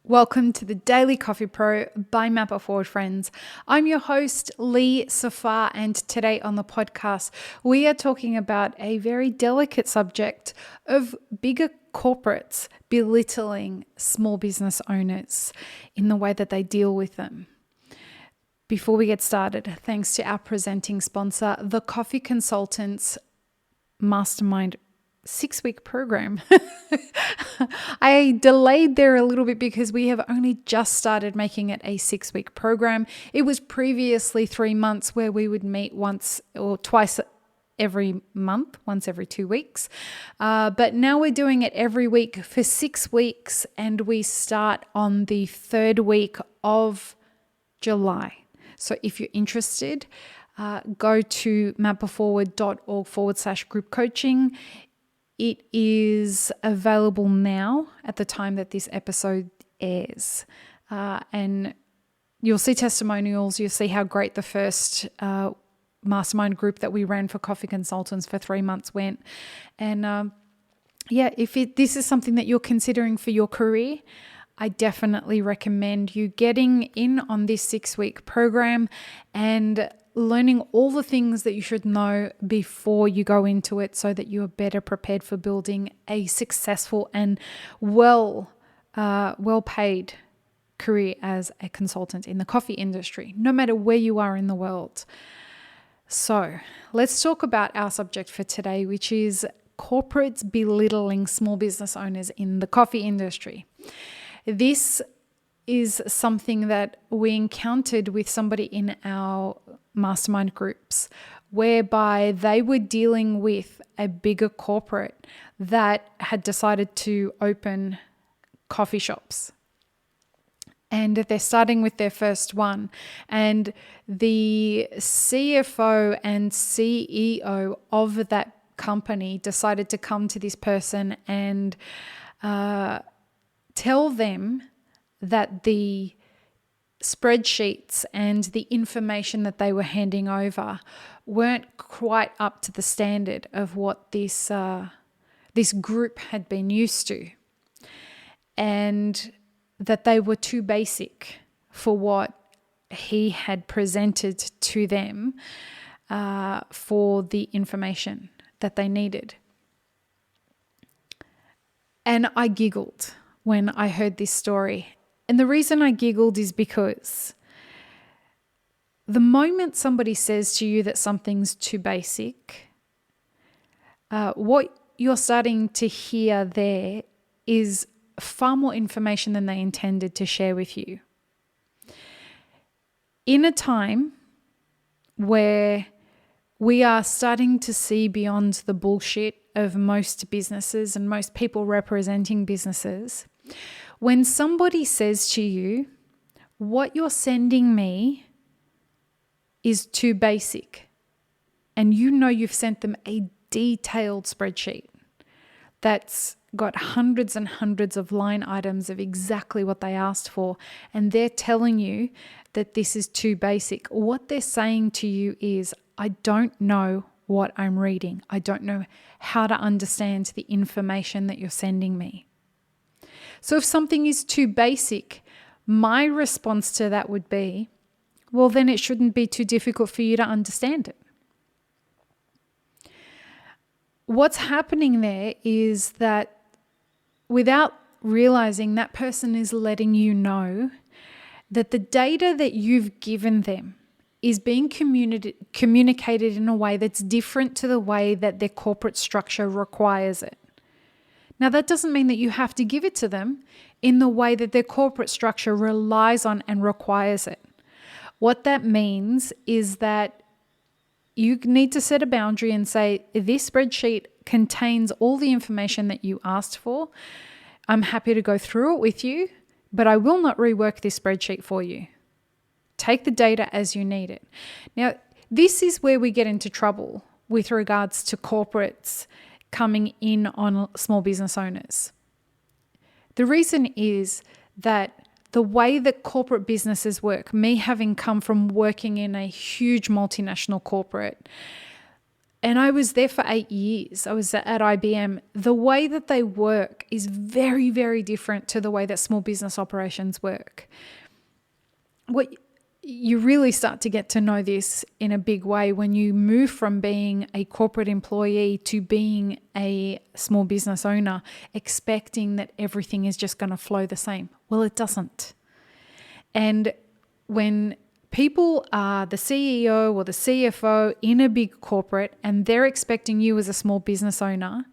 Welcome to the Daily Coffee Pro by Map It Forward, friends. I'm your host, Lee Safar, and today on the podcast, we are talking about a very delicate subject of bigger corporates belittling small business owners in the way that they deal with them. Before we get started, thanks to our presenting sponsor, the Coffee Consultants Mastermind 6-week program. I delayed there a little bit because we have only just started making it a 6-week program. It was previously 3 months where we would meet once or twice every month, once every 2 weeks. But now we're doing it every week for 6 weeks, and we start on the 3rd week of July. So if you're interested, go to mapitforward.org/group coaching. It is available now at the time that this episode airs. And you'll see testimonials. You'll see how great the first mastermind group that we ran for Coffee Consultants for 3 months went. And if this is something that you're considering for your career, I definitely recommend you getting in on this 6-week program and learning all the things that you should know before you go into it so that you are better prepared for building a successful and well-paid career as a consultant in the coffee industry, no matter where you are in the world. So let's talk about our subject for today, which is corporates belittling small business owners in the coffee industry. This is something that we encountered with somebody in our mastermind groups, whereby they were dealing with a bigger corporate that had decided to open coffee shops. And they're starting with their first one. And the CFO and CEO of that company decided to come to this person and tell them that the spreadsheets and the information that they were handing over weren't quite up to the standard of what this group had been used to, and that they were too basic for what he had presented to them for the information that they needed. And I giggled when I heard this story. And the reason I giggled is because the moment somebody says to you that something's too basic, what you're starting to hear there is far more information than they intended to share with you. In a time where we are starting to see beyond the bullshit of most businesses and most people representing businesses, when somebody says to you, what you're sending me is too basic, and you know you've sent them a detailed spreadsheet that's got hundreds and hundreds of line items of exactly what they asked for, and they're telling you that this is too basic, what they're saying to you is, I don't know what I'm reading. I don't know how to understand the information that you're sending me. So if something is too basic, my response to that would be, well, then it shouldn't be too difficult for you to understand it. What's happening there is that without realizing, that person is letting you know that the data that you've given them is being communicated in a way that's different to the way that their corporate structure requires it. Now, that doesn't mean that you have to give it to them in the way that their corporate structure relies on and requires it. What that means is that you need to set a boundary and say, this spreadsheet contains all the information that you asked for. I'm happy to go through it with you, but I will not rework this spreadsheet for you. Take the data as you need it. Now, this is where we get into trouble with regards to corporates coming in on small business owners. The reason is that the way that corporate businesses work, me having come from working in a huge multinational corporate, And I was there for 8 years. I was at IBM. The way that they work is very, very different to the way that small business operations work. What you really start to get to know this in a big way when you move from being a corporate employee to being a small business owner, expecting that everything is just going to flow the same. Well, it doesn't. And when people are the CEO or the CFO in a big corporate and they're expecting you as a small business owner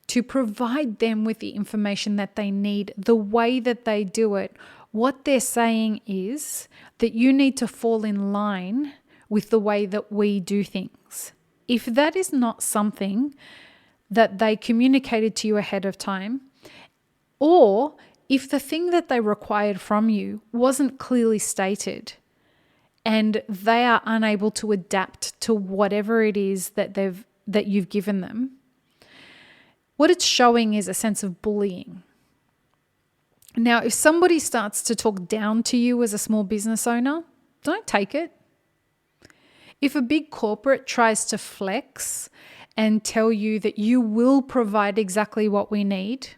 to provide them with the information that they need, the way that they do it, what they're saying is that you need to fall in line with the way that we do things. If that is not something that they communicated to you ahead of time, or if the thing that they required from you wasn't clearly stated, and they are unable to adapt to whatever it is that you've given them, what it's showing is a sense of bullying. Now, if somebody starts to talk down to you as a small business owner, don't take it. If a big corporate tries to flex and tell you that you will provide exactly what we need,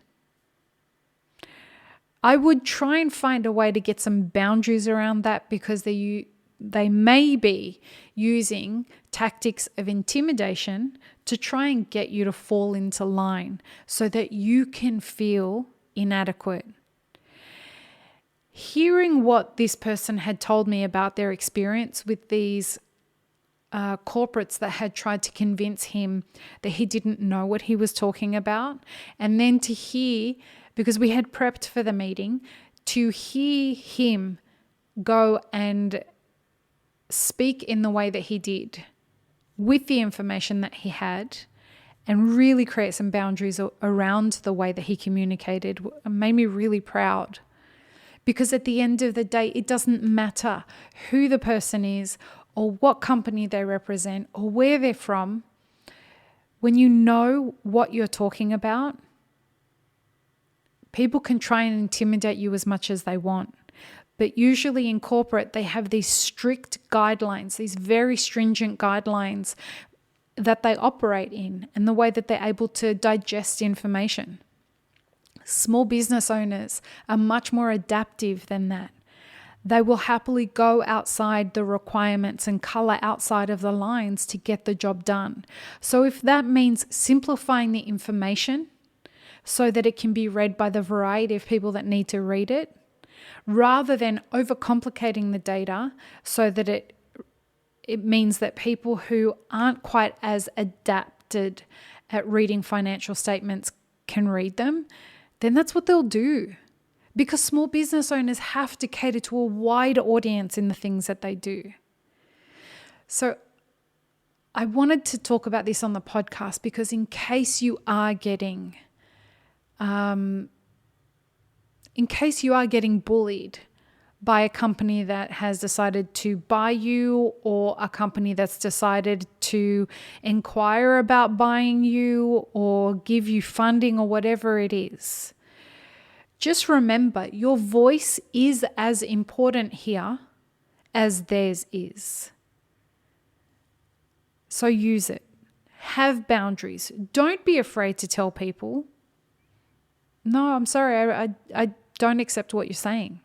I would try and find a way to get some boundaries around that, because they may be using tactics of intimidation to try and get you to fall into line so that you can feel inadequate. Hearing what this person had told me about their experience with these corporates that had tried to convince him that he didn't know what he was talking about, and then to hear, because we had prepped for the meeting, to hear him go and speak in the way that he did with the information that he had and really create some boundaries around the way that he communicated made me really proud. Because at the end of the day, it doesn't matter who the person is or what company they represent or where they're from. When you know what you're talking about, people can try and intimidate you as much as they want. But usually in corporate, they have these strict guidelines, these very stringent guidelines that they operate in and the way that they're able to digest information. Small business owners are much more adaptive than that. They will happily go outside the requirements and color outside of the lines to get the job done. So if that means simplifying the information so that it can be read by the variety of people that need to read it, rather than overcomplicating the data so that it means that people who aren't quite as adapted at reading financial statements can read them, then that's what they'll do. Because small business owners have to cater to a wide audience in the things that they do. So I wanted to talk about this on the podcast because in case you are getting bullied by a company that has decided to buy you or a company that's decided to inquire about buying you or give you funding or whatever it is, just remember your voice is as important here as theirs is. So use it. Have boundaries. Don't be afraid to tell people, no, I'm sorry, I don't accept what you're saying.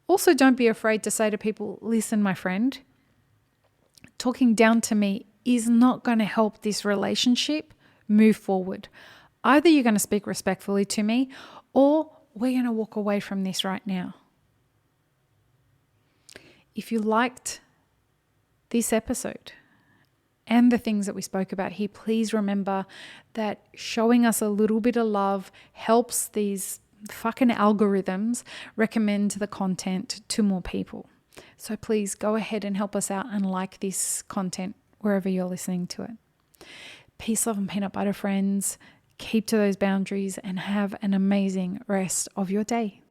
Also, don't be afraid to say to people, listen, my friend, talking down to me is not going to help this relationship move forward. Either you're going to speak respectfully to me or we're going to walk away from this right now. If you liked this episode and the things that we spoke about here, please remember that showing us a little bit of love helps these fucking algorithms recommend the content to more people. So please go ahead and help us out and like this content wherever you're listening to it. Peace, love, and peanut butter, friends. Keep to those boundaries and have an amazing rest of your day.